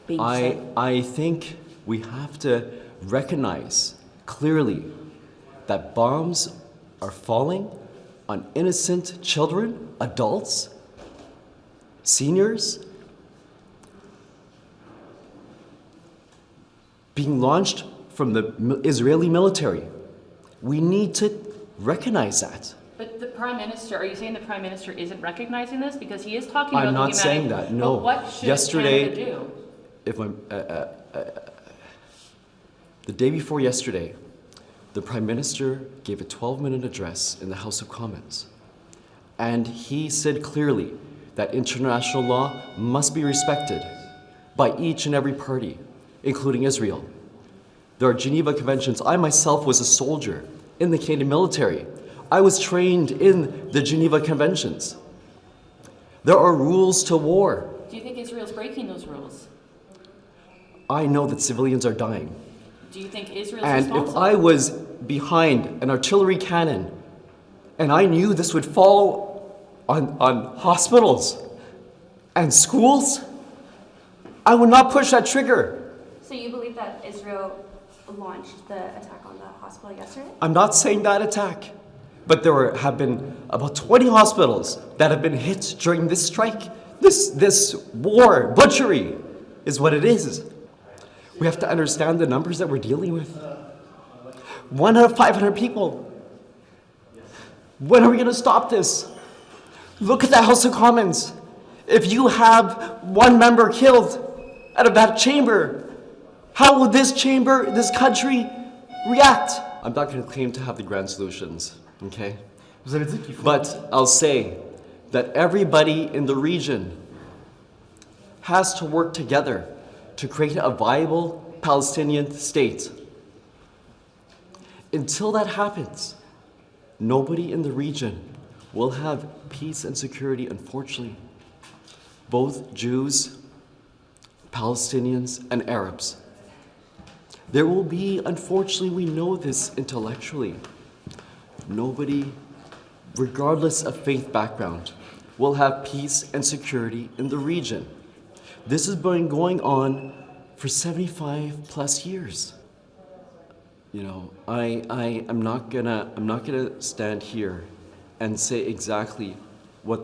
being said? I think we have to recognize clearly that bombs are falling on innocent children, adults, seniors, being launched from the Israeli military. We need to recognize that. But the Prime Minister, are you saying the Prime Minister isn't recognizing this? Because he is talking about I'm the not saying that, no. But what should Canada do? The day before yesterday, the Prime Minister gave a 12-minute address in the House of Commons. And he said clearly that international law must be respected by each and every party, including Israel. There are Geneva Conventions. I myself was a soldier in the Canadian military. I was trained in the Geneva Conventions. There are rules to war. Do you think Israel's breaking those rules? I know that civilians are dying. Do you think Israel's responsible? And if I responsible? was behind an artillery cannon and I knew this would fall on hospitals and schools, I would not push that trigger. So you believe that Israel launched the attack on the hospital yesterday? I'm not saying that attack, but there have been about 20 hospitals that have been hit during this strike. This war, butchery, is what it is. We have to understand the numbers that we're dealing with. 1 out of 500 people. When are we going to stop this? Look at the House of Commons. If you have one member killed out of that chamber, how will this chamber, this country, react? I'm not going to claim to have the grand solutions, okay? But I'll say that everybody in the region has to work together to create a viable Palestinian state. Until that happens, nobody in the region will have peace and security, unfortunately. Both Jews, Palestinians, and Arabs. There will be, unfortunately, we know this intellectually, nobody, regardless of faith background, will have peace and security in the region. This has been going on for 75 plus years. You know, I'm not gonna stand here and say exactly what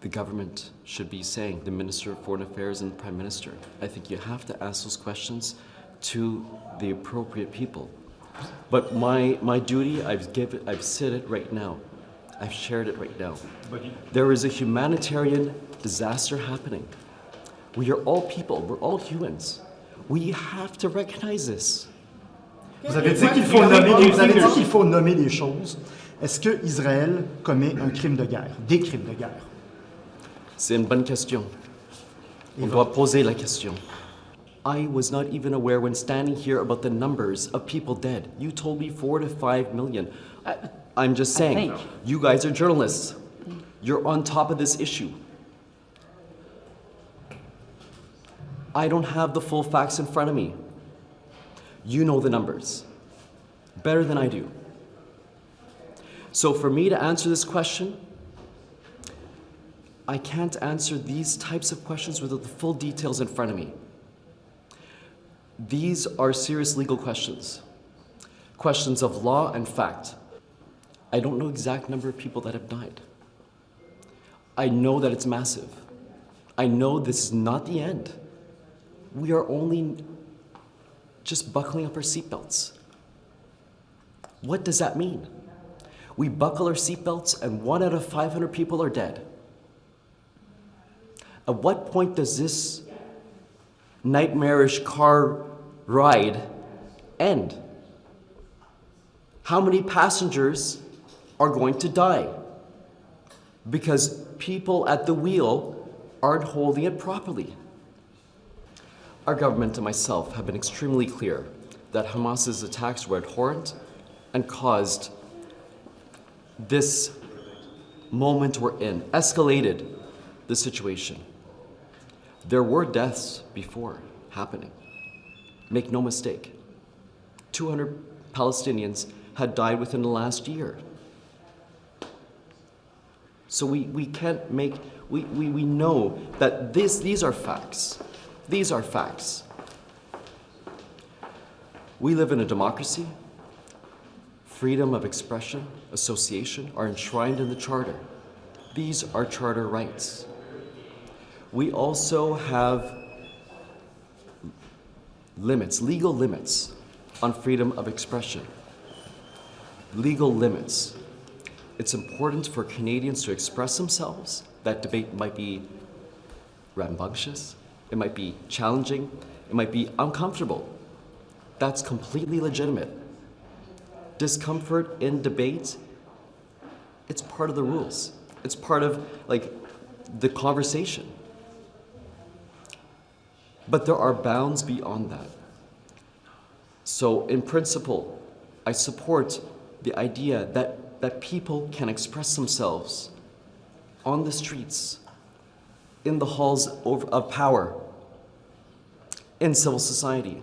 the government should be saying, the Minister of Foreign Affairs and the Prime Minister. I think you have to ask those questions to the appropriate people. But my duty, I've said it right now. I've shared it right now. There is a humanitarian disaster happening. We are all people, we're all humans. We have to recognize this. Vous avez dit qu'il faut nommer les choses. Est-ce que Israël commet un crime de guerre, des crimes de guerre? C'est une bonne question. On doit poser la question. I was not even aware when standing here about the numbers of people dead. You told me 4 to 5 million. I'm just saying, you guys are journalists. You're on top of this issue. I don't have the full facts in front of me. You know the numbers better than I do. So for me to answer this question, I can't answer these types of questions without the full details in front of me. These are serious legal questions, questions of law and fact. I don't know the exact number of people that have died. I know that it's massive. I know this is not the end. We are only just buckling up our seatbelts. What does that mean? We buckle our seatbelts and 1 out of 500 people are dead. At what point does this nightmarish car ride end? How many passengers are going to die? Because people at the wheel aren't holding it properly. Our government and myself have been extremely clear that Hamas's attacks were abhorrent and caused this moment we're in, escalated the situation. There were deaths before happening. Make no mistake. 200 Palestinians had died within the last year. So we can't make, we know that these are facts. These are facts. We live in a democracy. Freedom of expression, association are enshrined in the Charter. These are Charter rights. We also have limits, legal limits on freedom of expression. Legal limits. It's important for Canadians to express themselves. That debate might be rambunctious, it might be challenging, it might be uncomfortable. That's completely legitimate. Discomfort in debate, it's part of the rules. It's part of the conversation. But there are bounds beyond that. So in principle, I support the idea that people can express themselves on the streets, in the halls of power, in civil society.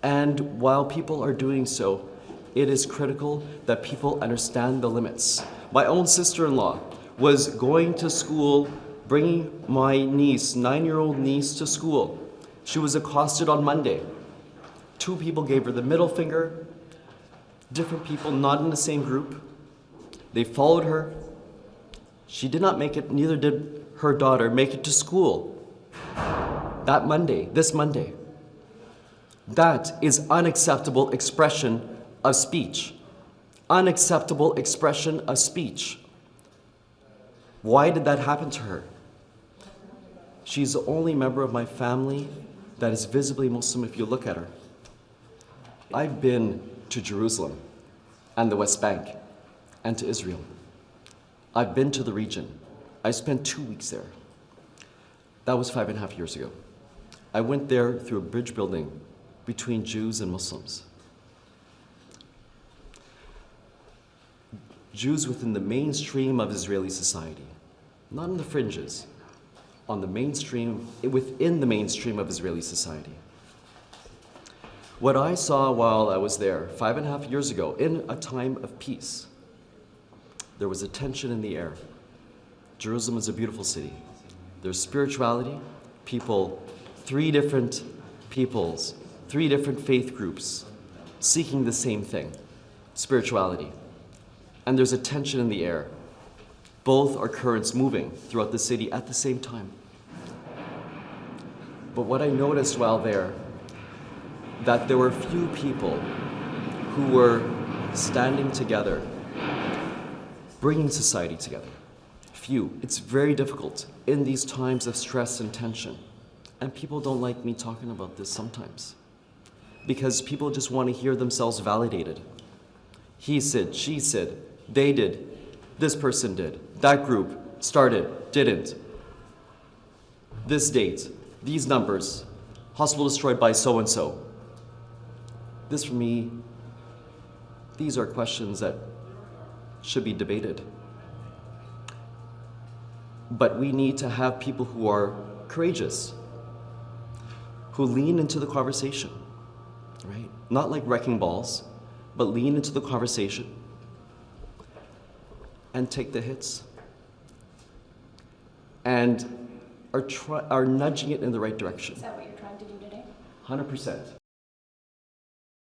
And while people are doing so, it is critical that people understand the limits. My own sister-in-law was going to school, bringing my niece, 9-year-old niece, to school. She was accosted on Monday. 2 people gave her the middle finger, different people, not in the same group. They followed her. She did not make it, neither did her daughter make it to school that Monday, this Monday. That is unacceptable expression of speech. Unacceptable expression of speech. Why did that happen to her? She's the only member of my family that is visibly Muslim if you look at her. I've been to Jerusalem and the West Bank and to Israel. I've been to the region. I spent 2 weeks there. That was 5.5 years ago. I went there through a bridge building between Jews and Muslims. Jews within the mainstream of Israeli society, not in the fringes, on the mainstream, within the mainstream of Israeli society. What I saw while I was there 5.5 years ago, in a time of peace, there was a tension in the air. Jerusalem is a beautiful city. There's spirituality, people, 3 different peoples, 3 different faith groups seeking the same thing, spirituality. And there's a tension in the air. Both are currents moving throughout the city at the same time. But what I noticed while there, that there were few people who were standing together, bringing society together. Few. It's very difficult in these times of stress and tension. And people don't like me talking about this sometimes, because people just want to hear themselves validated. He said, she said, they did, this person did, that group started, didn't. This date, these numbers, hospital destroyed by so-and-so. This, for me, these are questions that should be debated. But we need to have people who are courageous, who lean into the conversation, right? Not like wrecking balls, but lean into the conversation and take the hits and are nudging it in the right direction. Is that what you're trying to do today? 100%.